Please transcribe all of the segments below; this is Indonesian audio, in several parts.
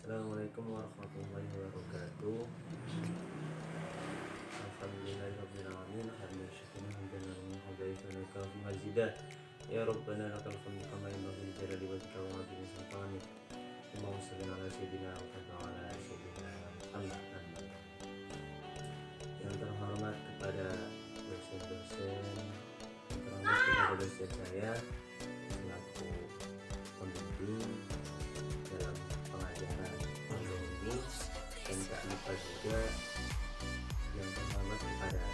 Assalamualaikum warahmatullahi wabarakatuh. Alhamdulillahirrahmanirrahim. Hamdan syukuran hamdan wa hamdan wa mazidah. Ya Rabbana lakal hamdu kama yanbaghi li jalali wajhika wa 'azimi sultanik. Allahumma shalli ala sayyidina Muhammad wa ala sayyidina Muhammad. Yang terhormat kepada dosen-dosen, yang terhormat kepada dosen saya selaku pembimbing dalam pengajaran online ini, dan tak lupa juga yang terhormat kepada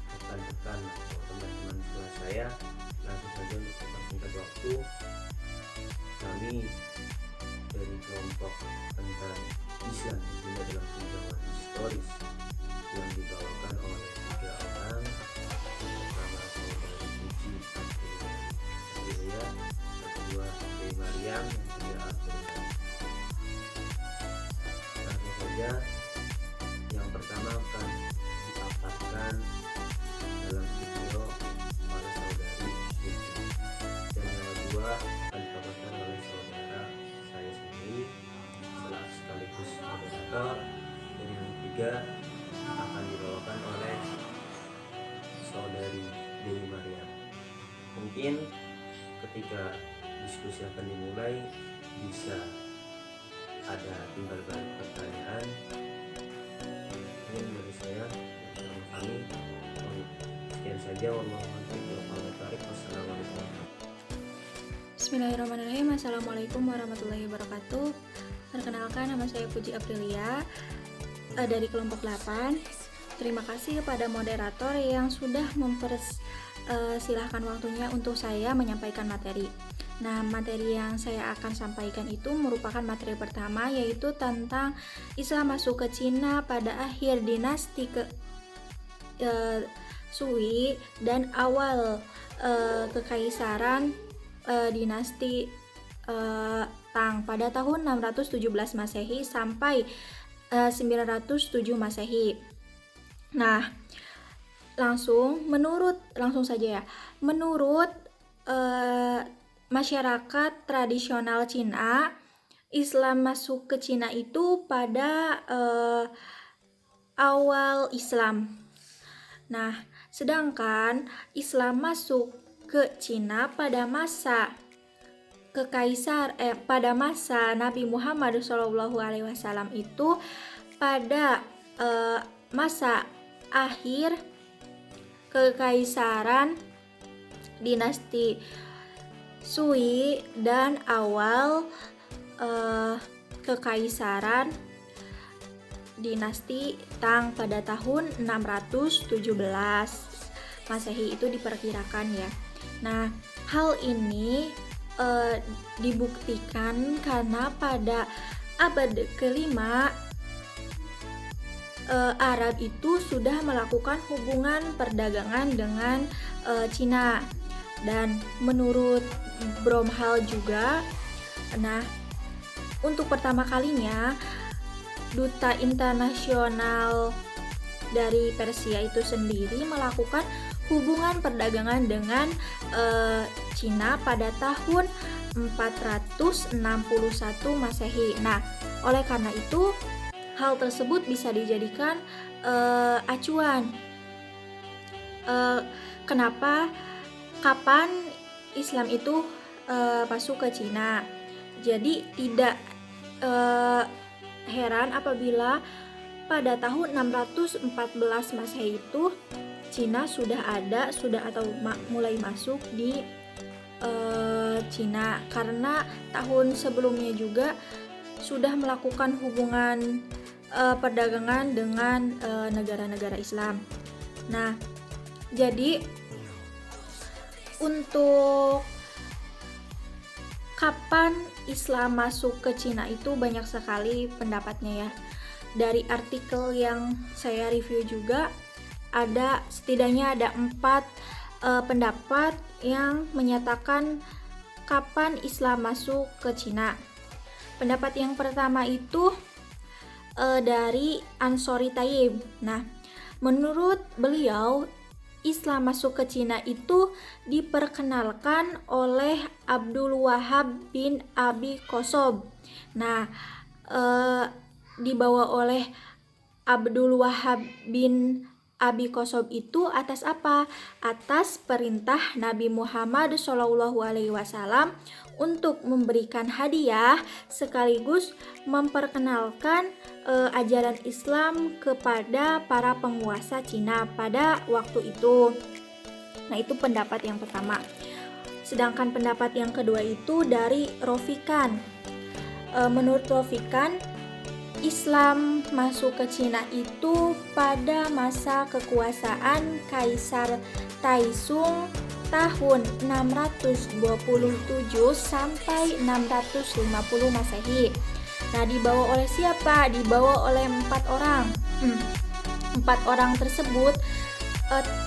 rekan-rekan atau teman-teman kelas saya. Langsung saja untuk mempersingkat waktu, kami dari kelompok tentang Islam juga dalam tinjauan historis yang dibawakan oleh 3 orang. Pertama saudari Puji Aprilia, yang kedua Dewi Mariam, yang ketiga Aprilia. Langsung saja, yang pertama akan dipaparkan dalam video oleh saudari Puji, dan yang kedua akan dipaparkan oleh saudara saya sendiri sekaligus moderator, dan yang ketiga akan dibawakan oleh saudari Dewi Mariam. Mungkin ketika diskusi akan dimulai bisa ada timbal balik pertanyaan. Ini dari saya dan kami. Sekian saja. Wassalamualaikum. Bismillahirrahmanirrahim. Assalamualaikum warahmatullahi wabarakatuh. Perkenalkan, nama saya Puji Aprilia dari kelompok 8. Terima kasih kepada moderator yang sudah mempersilahkan waktunya untuk saya menyampaikan materi. Nah, materi yang saya akan sampaikan itu merupakan materi pertama, yaitu tentang Islam masuk ke Cina pada akhir dinasti Sui dan awal kekaisaran dinasti Tang pada tahun 617 Masehi sampai 907 Masehi. Nah, langsung saja ya. Menurut masyarakat tradisional Cina, Islam masuk ke Cina itu pada awal Islam. Nah, sedangkan Islam masuk ke Cina pada masa pada masa Nabi Muhammad SAW itu pada masa akhir kekaisaran dinasti Sui dan awal kekaisaran dinasti Tang pada tahun 617 Masehi itu diperkirakan ya. Nah, hal ini dibuktikan karena pada abad kelima Arab itu sudah melakukan hubungan perdagangan dengan Cina, dan menurut Bromhall juga, nah untuk pertama kalinya duta internasional dari Persia itu sendiri melakukan hubungan perdagangan dengan Cina pada tahun 461 Masehi. Nah, oleh karena itu hal tersebut bisa dijadikan acuan kapan Islam itu masuk ke Cina. Jadi tidak heran apabila pada tahun 614 Masehi itu Cina sudah mulai masuk di Cina, karena tahun sebelumnya juga sudah melakukan hubungan perdagangan dengan negara-negara Islam. Nah, jadi untuk kapan Islam masuk ke Cina itu banyak sekali pendapatnya ya. Dari artikel yang saya review juga setidaknya ada 4 pendapat yang menyatakan kapan Islam masuk ke Cina. Pendapat yang pertama itu dari Ansori Tayyib. Nah, menurut beliau Islam masuk ke Cina itu diperkenalkan oleh Abdul Wahab bin Abi Qosob. Nah, eh, dibawa oleh Abdul Wahab bin Abi Kosob itu atas apa? Atas perintah Nabi Muhammad SAW untuk memberikan hadiah sekaligus memperkenalkan ajaran Islam kepada para penguasa Cina pada waktu itu. Nah, itu pendapat yang pertama. Sedangkan pendapat yang kedua itu dari Rofikan. Menurut Rofikan, Islam masuk ke Cina itu pada masa kekuasaan Kaisar Taizong tahun 627 sampai 650 Masehi. Nah, dibawa oleh siapa? Dibawa oleh 4 orang. 4 orang tersebut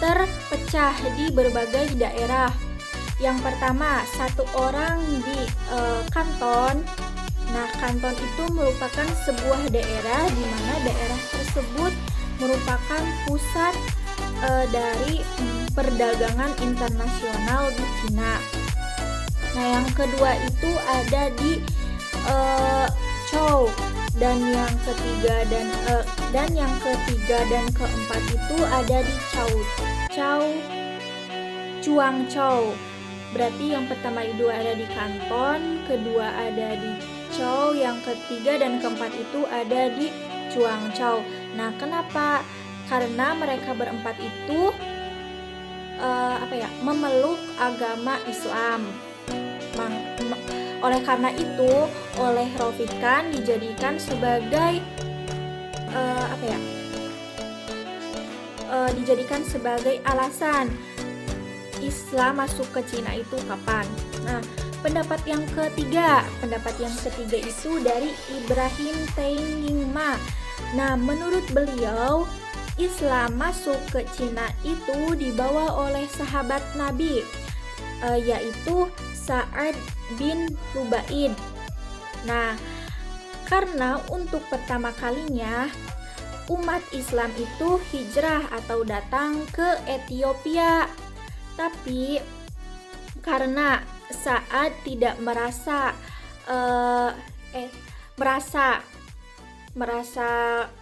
terpecah di berbagai daerah. Yang pertama, 1 orang di Kanton. Nah, Kanton itu merupakan sebuah daerah di mana daerah tersebut merupakan pusat dari perdagangan internasional di Cina. Nah, yang kedua itu ada di Zhou, dan yang ketiga dan keempat itu ada di Guangzhou. Berarti yang pertama itu ada di Kanton, kedua ada di Zhou, yang ketiga dan keempat itu ada di Guangzhou. Nah, kenapa? Karena mereka berempat itu memeluk agama Islam. Oleh karena itu, oleh Rofikan dijadikan sebagai dijadikan sebagai alasan Islam masuk ke Cina itu kapan. Nah, pendapat yang ketiga itu dari Ibrahim Taimyingma. Nah, menurut beliau, Islam masuk ke Cina itu dibawa oleh sahabat Nabi, yaitu Sa'ad bin Rubaid. Nah, karena untuk pertama kalinya umat Islam itu hijrah atau datang ke Ethiopia, tapi karena Sa'ad tidak merasa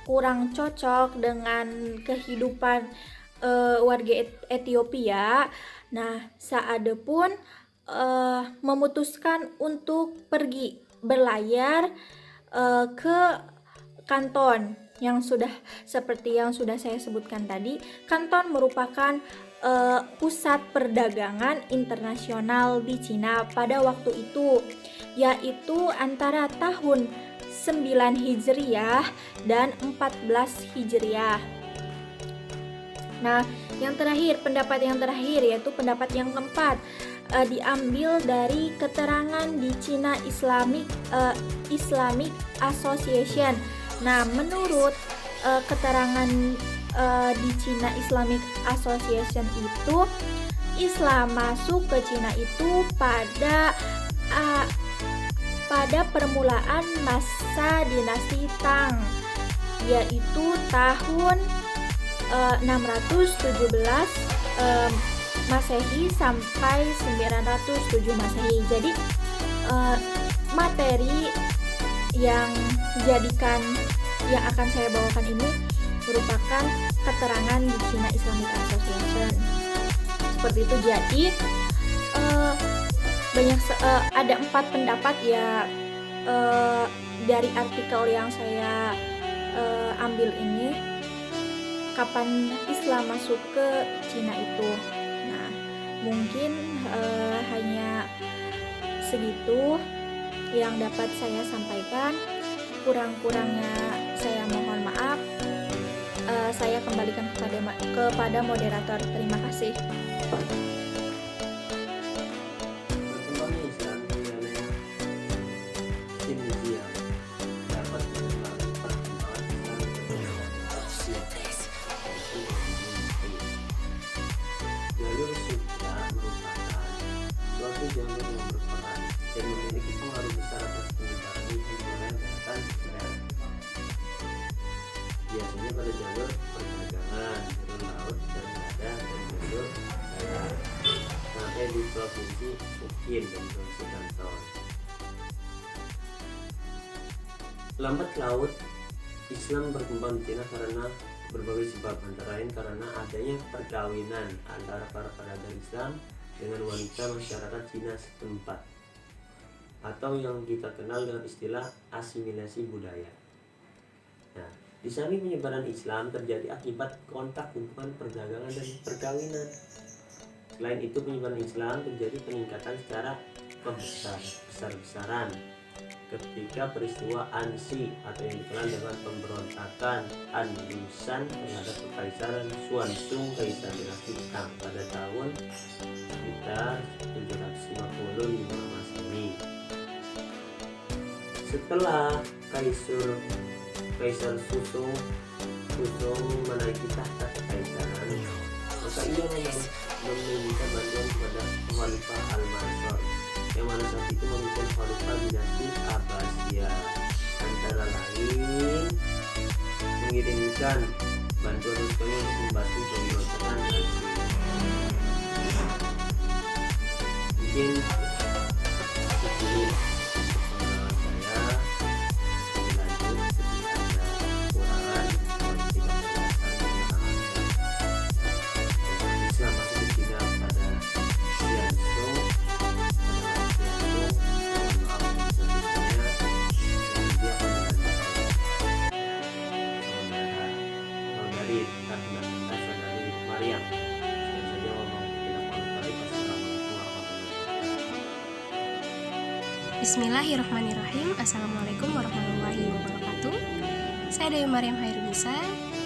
kurang cocok dengan kehidupan warga Ethiopia. Nah, Sa'ad pun memutuskan untuk pergi berlayar ke Kanton, yang seperti yang sudah saya sebutkan tadi. Kanton merupakan pusat perdagangan internasional di Cina pada waktu itu, yaitu antara tahun 9 Hijriah dan 14 Hijriah. Nah, pendapat yang terakhir yaitu pendapat yang keempat, diambil dari keterangan di China Islamic Association. Nah, menurut keterangan di China Islamic Association itu, Islam masuk ke Cina itu pada permulaan masa dinasti Tang, yaitu tahun 617 Masehi sampai 907 Masehi. Jadi materi yang akan saya bawakan ini merupakan keterangan di China Islamic Association. Seperti itu. Jadi ada 4 pendapat ya dari artikel yang saya ambil ini, kapan Islam masuk ke Cina itu. Nah, mungkin hanya segitu yang dapat saya sampaikan. Kurang-kurangnya saya mohon maaf. Saya kembalikan kepada moderator. Terima kasih. Berkembangnya Islam di wilayah Indonesia dapat melalui perkembangan Islam ke Asia, yaitu jalur sutra merupakan suatu jalur yang berperan dan memiliki pengaruh besar atas penyebaran hubungan daratan sebenarnya. Biasanya pada jalur perdagangan, jalur laut dan dada, dan jalur darat sampai di provinsi Fujian dan provinsi Kanton. lambat laut Islam berkembang di Cina karena berbagai sebab, antara lain karena adanya perkawinan antara para pedagang Islam dengan wanita masyarakat Cina setempat, atau yang kita kenal dengan istilah asimilasi budaya. Nah, di samping penyebaran Islam terjadi akibat kontak hubungan perdagangan dan perkawinan. Selain itu, penyebaran Islam terjadi peningkatan secara besar-besaran ketika peristiwa Ansi atau yang dikenal dengan pemberontakan Andalusan terhadap Kekaisaran Xuanzong, Kaisar dinasti Tang pada tahun sekitar 750 Masehi. Setelah Kaisar Suzong menaiki tahta kekaisaran, maka ia meminta bantuan kepada Khalifah Al-Mansur, yang mana saat itu memimpin Khalifah dinasti Abbasiyah, antara lain mengirimkan bantuan untuk membantu pemberontakan Ansi. Mungkin segini Bismillahirrahmanirrahim. Assalamualaikum warahmatullahi wabarakatuh. Saya Dewi Maryam Hairunisa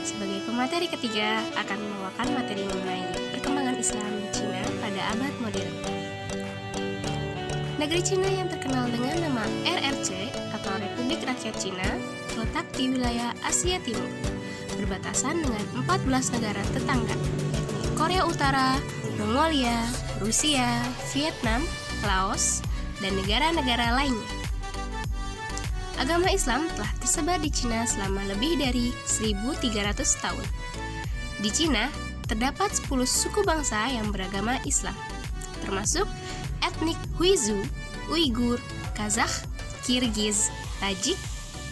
sebagai pemateri ketiga akan membawakan materi mengenai perkembangan Islam di Cina pada abad modern. Negeri Cina yang terkenal dengan nama RRC atau Republik Rakyat Cina terletak di wilayah Asia Timur, berbatasan dengan 14 negara tetangga, yakni Korea Utara, Mongolia, Rusia, Vietnam, Laos, dan negara-negara lainnya. Agama Islam telah tersebar di Cina selama lebih dari 1.300 tahun. Di Cina, terdapat 10 suku bangsa yang beragama Islam, termasuk etnik Huizu, Uighur, Kazakh, Kirgiz, Tajik,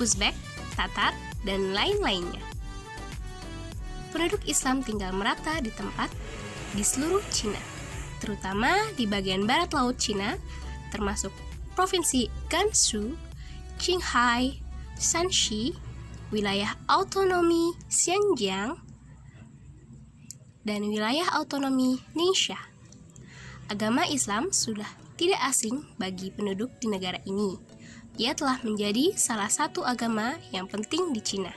Uzbek, Tatar, dan lain-lainnya. Penduduk Islam tinggal merata di seluruh Cina, terutama di bagian barat laut Cina, termasuk Provinsi Gansu, Qinghai, Shanxi, wilayah otonomi Xinjiang, dan wilayah otonomi Ningxia. Agama Islam sudah tidak asing bagi penduduk di negara ini. Ia telah menjadi salah satu agama yang penting di Cina.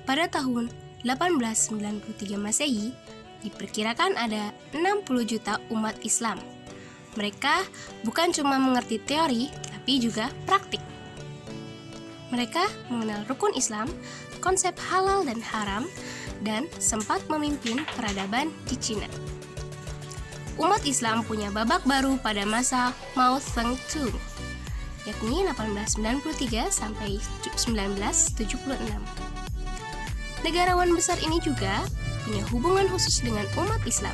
Pada tahun 1893 Masehi, diperkirakan ada 60 juta umat Islam. Mereka bukan cuma mengerti teori, tapi juga praktik. Mereka mengenal rukun Islam, konsep halal dan haram, dan sempat memimpin peradaban di Cina. Umat Islam punya babak baru pada masa Mao Zedong, yakni 1893 sampai 1976. Negarawan besar ini juga punya hubungan khusus dengan umat Islam.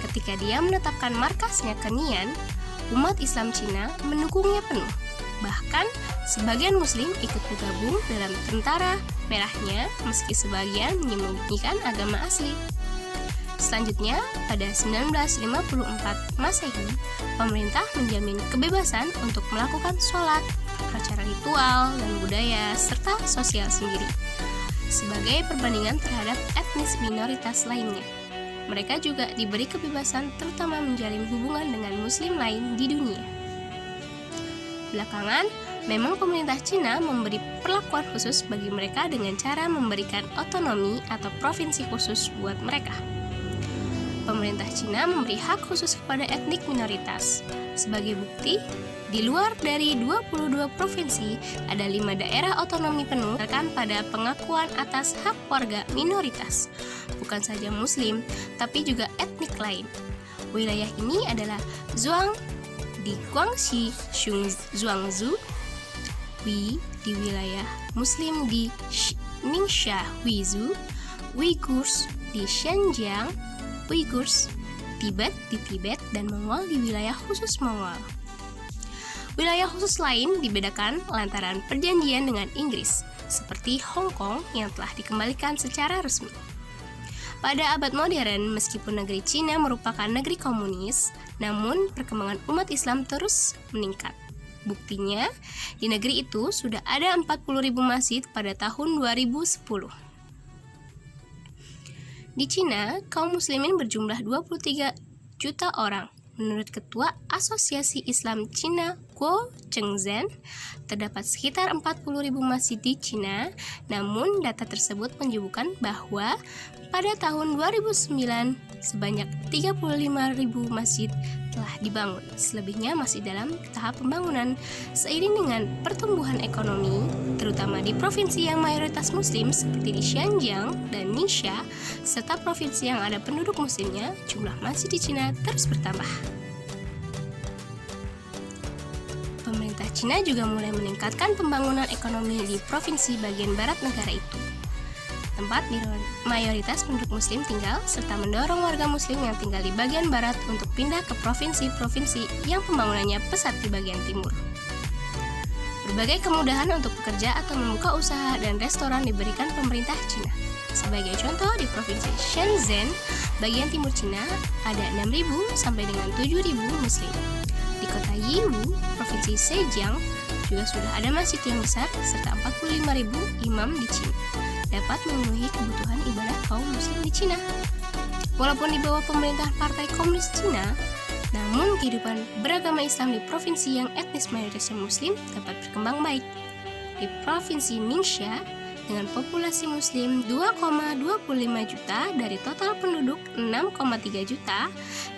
Ketika dia menetapkan markasnya ke Nian, umat Islam Cina mendukungnya penuh. Bahkan, sebagian Muslim ikut bergabung dalam tentara merahnya, meski sebagian menyembunyikan agama asli. Selanjutnya, pada 1954 Masehi, pemerintah menjamin kebebasan untuk melakukan sholat, acara ritual, dan budaya, serta sosial sendiri, sebagai perbandingan terhadap etnis minoritas lainnya. Mereka juga diberi kebebasan terutama menjalin hubungan dengan Muslim lain di dunia. Belakangan, memang pemerintah Cina memberi perlakuan khusus bagi mereka dengan cara memberikan otonomi atau provinsi khusus buat mereka. Pemerintah Cina memberi hak khusus kepada etnik minoritas. Sebagai bukti, di luar dari 22 provinsi, ada 5 daerah otonomi penuh pada pengakuan atas hak warga minoritas, bukan saja Muslim, tapi juga etnik lain. Wilayah ini adalah Zhuang di Guangxi, Zhuangzhou, Hui di wilayah Muslim di Ningxia, Huizhou, Uighurs di Xinjiang, Uighurs, Tibet di Tibet, dan Mongol di wilayah khusus Mongol. Wilayah khusus lain dibedakan lantaran perjanjian dengan Inggris, seperti Hong Kong yang telah dikembalikan secara resmi. Pada abad modern, meskipun negeri Cina merupakan negeri komunis, namun perkembangan umat Islam terus meningkat. Buktinya, di negeri itu sudah ada 40.000 masjid pada tahun 2010. Di Cina, kaum muslimin berjumlah 23 juta orang. Menurut Ketua Asosiasi Islam Cina Guo Chengzhen, terdapat sekitar 40.000 masjid di Cina, namun data tersebut menyebutkan bahwa pada tahun 2009 sebanyak 35.000 masjid telah dibangun. Selebihnya masih dalam tahap pembangunan. Seiring dengan pertumbuhan ekonomi, terutama di provinsi yang mayoritas muslim seperti di Xinjiang dan Ningxia, serta provinsi yang ada penduduk muslimnya, jumlah masjid di Cina terus bertambah. Pemerintah Cina juga mulai meningkatkan pembangunan ekonomi di provinsi bagian barat negara itu, tempat mayoritas penduduk muslim tinggal, serta mendorong warga muslim yang tinggal di bagian barat untuk pindah ke provinsi-provinsi yang pembangunannya pesat di bagian timur. Berbagai kemudahan untuk bekerja atau membuka usaha dan restoran diberikan pemerintah Cina. Sebagai contoh, di provinsi Shenzhen, bagian timur Cina, ada 6.000 sampai dengan 7.000 muslim. Di kota Yiwu, provinsi Zhejiang, juga sudah ada masjid yang besar serta 45.000 imam di Cina, dapat memenuhi kebutuhan ibadah kaum muslim di Cina. Walaupun di bawah pemerintahan Partai Komunis Cina, namun kehidupan beragama Islam di provinsi yang etnis mayoritasnya muslim dapat berkembang baik. Di provinsi Ningxia, dengan populasi muslim 2,25 juta dari total penduduk 6,3 juta,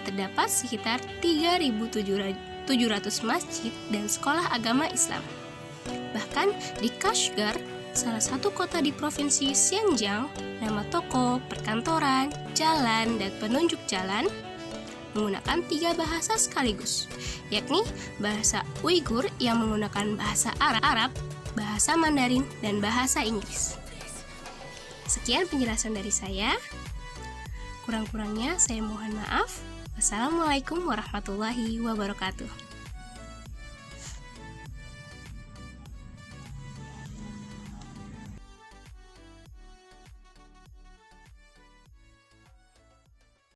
terdapat sekitar 3.700 masjid dan sekolah agama Islam. Bahkan di Kashgar, salah satu kota di provinsi Xinjiang, nama toko, perkantoran, jalan, dan penunjuk jalan menggunakan 3 bahasa sekaligus, yakni bahasa Uighur yang menggunakan bahasa Arab, bahasa Mandarin, dan bahasa Inggris. Sekian penjelasan dari saya. Kurang-kurangnya saya mohon maaf. Wassalamualaikum warahmatullahi wabarakatuh.